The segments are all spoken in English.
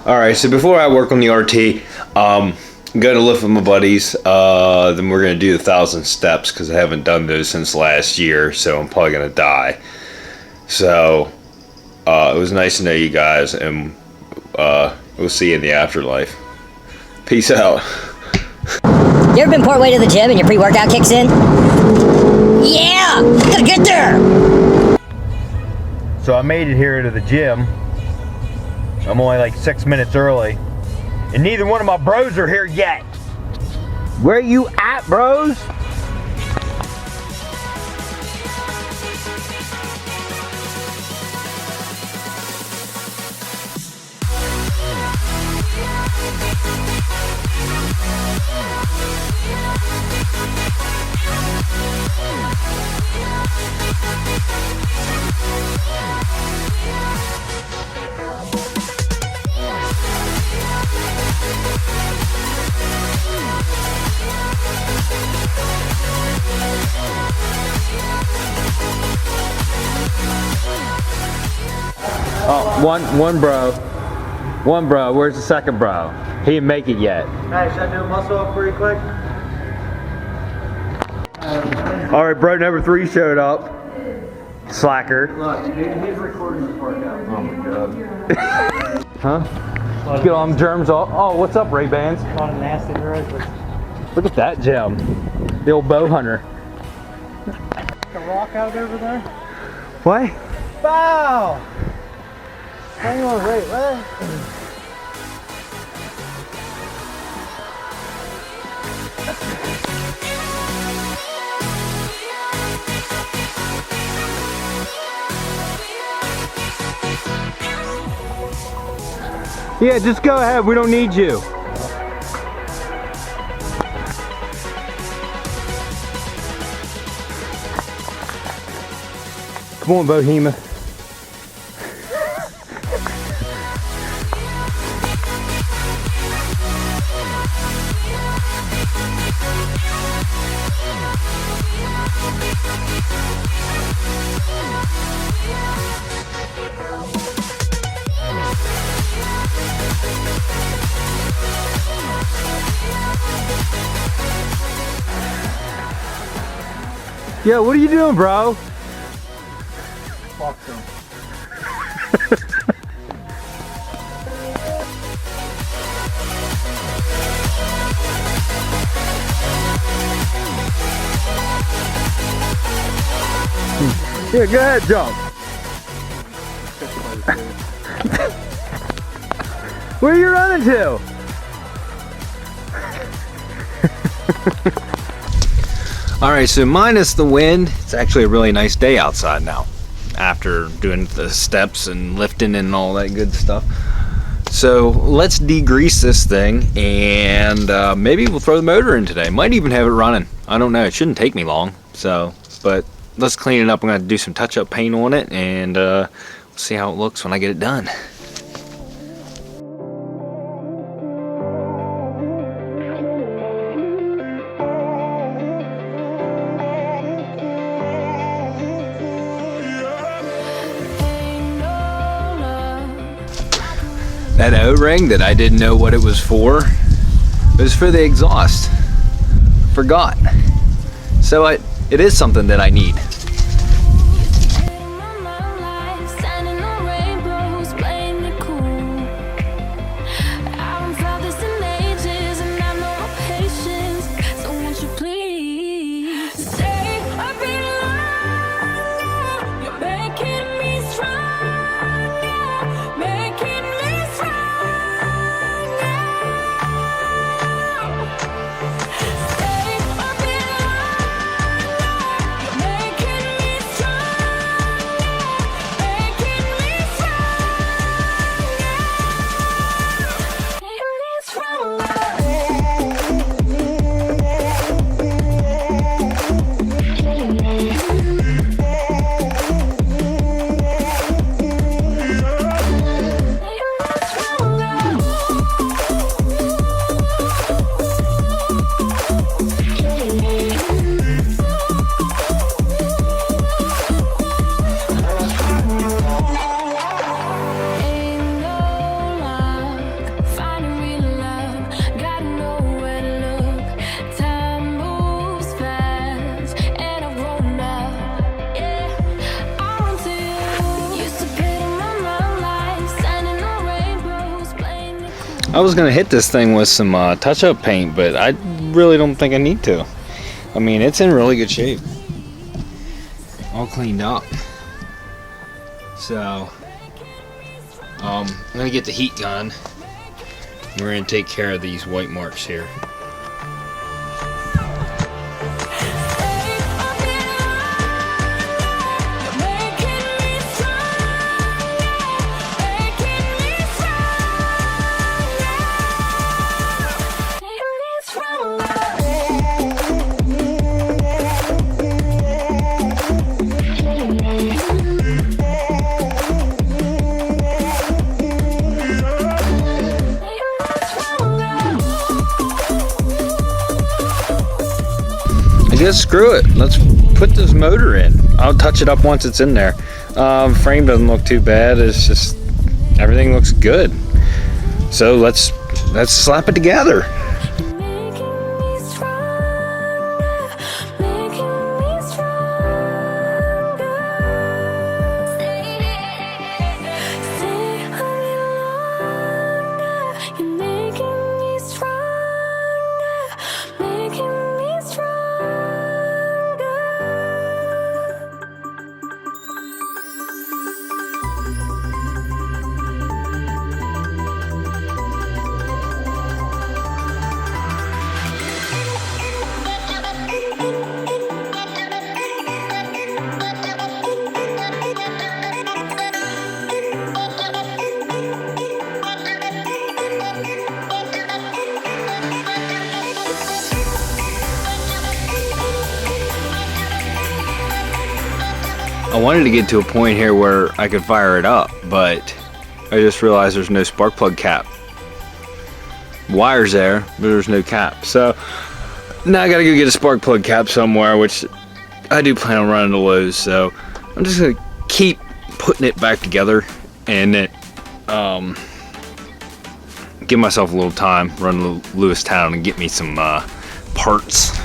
Alright, so before I work on the RT, I'm going to lift with my buddies. Then we're going to do the 1,000 steps because I haven't done those since last year, so I'm probably going to die. So, it was nice to know you guys, and we'll see you in the afterlife. Peace out. You ever been partway to the gym and your pre-workout kicks in? Yeah! Gotta get there! So I made it here to the gym. I'm only like 6 minutes early. And neither one of my bros are here yet. Where you at, bros? Oh, one bro. Where's the second bro? He didn't make it yet. Hey, should I do a muscle up pretty quick? All right, bro number 3 showed up. Slacker. Look, he's recording this workout. Oh my god. Huh? Let's get all them germs off. Oh, what's up, Ray-Bans? On a nasty road. Look at that gem. The old bow hunter. A rock out over there? What? Bow! Hang on, wait, what? Yeah, just go ahead. We don't need you. Come on, Bohema. Yo, what are you doing, bro? Talk to him. Yeah, go ahead, jump. Where are you running to? Alright, so minus the wind, it's actually a really nice day outside now. After doing the steps and lifting and all that good stuff. So let's degrease this thing and maybe we'll throw the motor in today. Might even have it running. I don't know. It shouldn't take me long. So, but let's clean it up. I'm going to do some touch-up paint on it and we'll see how it looks when I get it done. That O-ring that I didn't know what it was for, it was for the exhaust. Forgot. So it is something that I need. Make I was gonna hit this thing with some touch-up paint, but I really don't think I need to. I mean, it's in really good shape. All cleaned up. So, I'm gonna get the heat gun. We're gonna take care of these white marks here. Just screw it. Let's put this motor in. I'll touch it up once it's in there. Frame doesn't look too bad. It's just everything looks good. So let's slap it together. I wanted to get to a point here where I could fire it up, but I just realized there's no spark plug cap. Wire's there, but there's no cap. So now I gotta go get a spark plug cap somewhere, which I do plan on running to Lowe's. So I'm just gonna keep putting it back together and it, give myself a little time, run to Lewistown and get me some parts.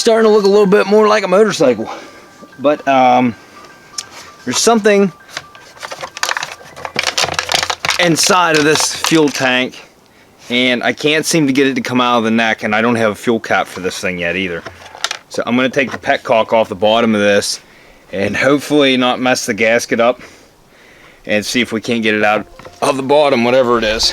Starting to look a little bit more like a motorcycle, but there's something inside of this fuel tank, and I can't seem to get it to come out of the neck, and I don't have a fuel cap for this thing yet either. So I'm going to take the petcock off the bottom of this and hopefully not mess the gasket up, and see if we can't get it out of the bottom, whatever it is.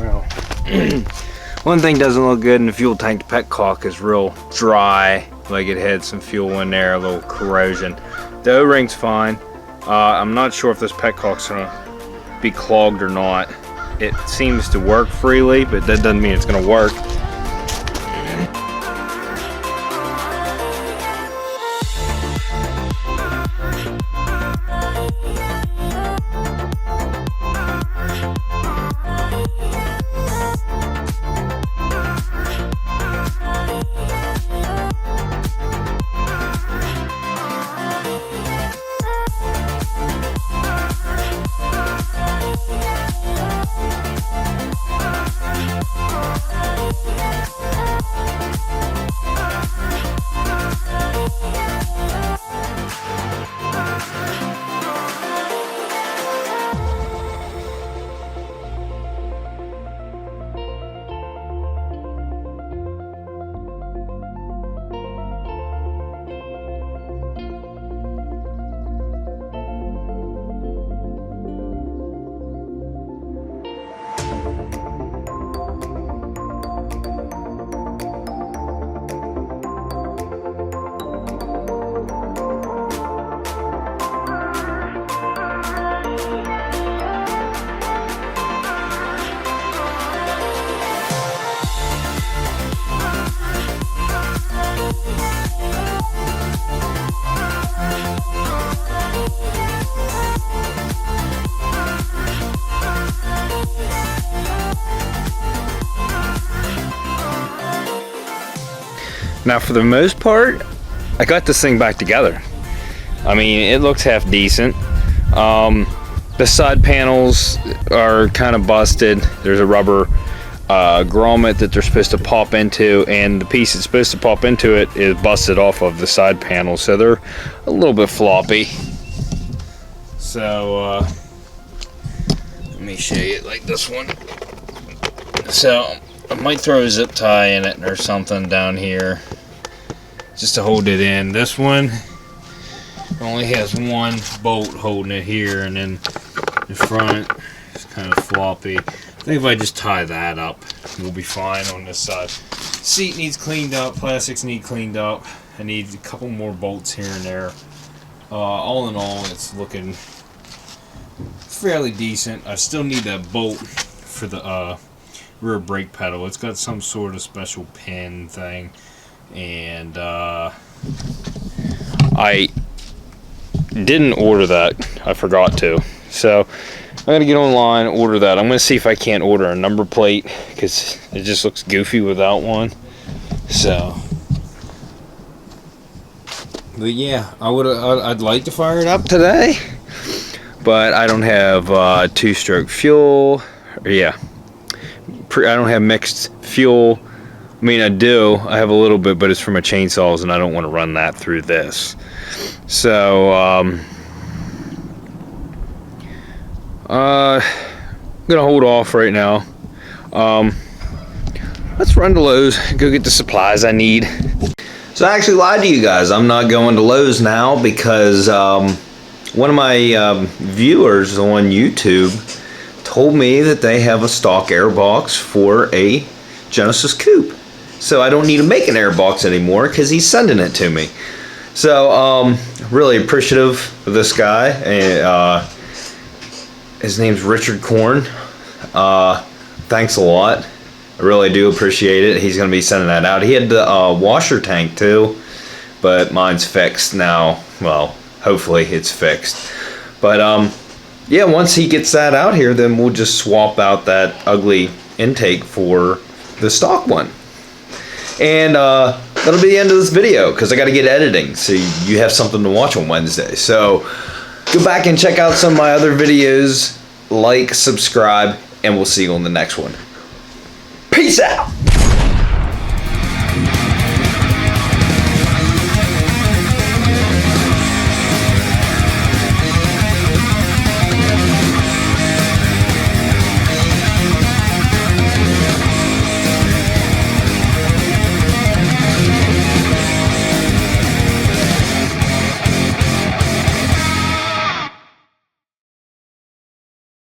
Well, one thing doesn't look good in the fuel tank, the petcock is real dry, like it had some fuel in there, a little corrosion. The O-ring's fine. I'm not sure if this petcock's gonna be clogged or not. It seems to work freely, but that doesn't mean it's gonna work. Now for the most part, I got this thing back together. I mean, it looks half decent. The side panels are kind of busted. There's a rubber grommet that they're supposed to pop into, and the piece that's supposed to pop into it is busted off of the side panels, so they're a little bit floppy. So let me show you like this one. So I might throw a zip tie in it or something down here just to hold it in. This one only has one bolt holding it here, and then the front is kind of floppy. I think if I just tie that up, we'll be fine on this side. Seat needs cleaned up, plastics need cleaned up. I need a couple more bolts here and there. All in all, it's looking fairly decent. I still need that bolt for the rear brake pedal. It's got some sort of special pin thing, and I didn't order that. I forgot to. So I'm gonna get online, order that. I'm gonna see if I can't order a number plate, because it just looks goofy without one. So, but yeah, I'd like to fire it up today, but I don't have two-stroke fuel. Yeah, I don't have mixed fuel. I mean, I do. I have a little bit, but it's for my chainsaws, and I don't want to run that through this. So, I'm gonna hold off right now. Let's run to Lowe's, go get the supplies I need. So I actually lied to you guys. I'm not going to Lowe's now because one of my viewers on YouTube told me that they have a stock airbox for a Genesis coupe. So I don't need to make an airbox anymore because he's sending it to me. So really appreciative of this guy. His name's Richard Korn. Thanks a lot. I really do appreciate it. He's going to be sending that out. He had the washer tank too, but mine's fixed now. Well, hopefully it's fixed. But yeah, once he gets that out here, then we'll just swap out that ugly intake for the stock one. And that'll be the end of this video because I got to get editing, so you have something to watch on Wednesday. So Go back and check out some of my other videos. Like, subscribe, and we'll see you on the next one. Peace out.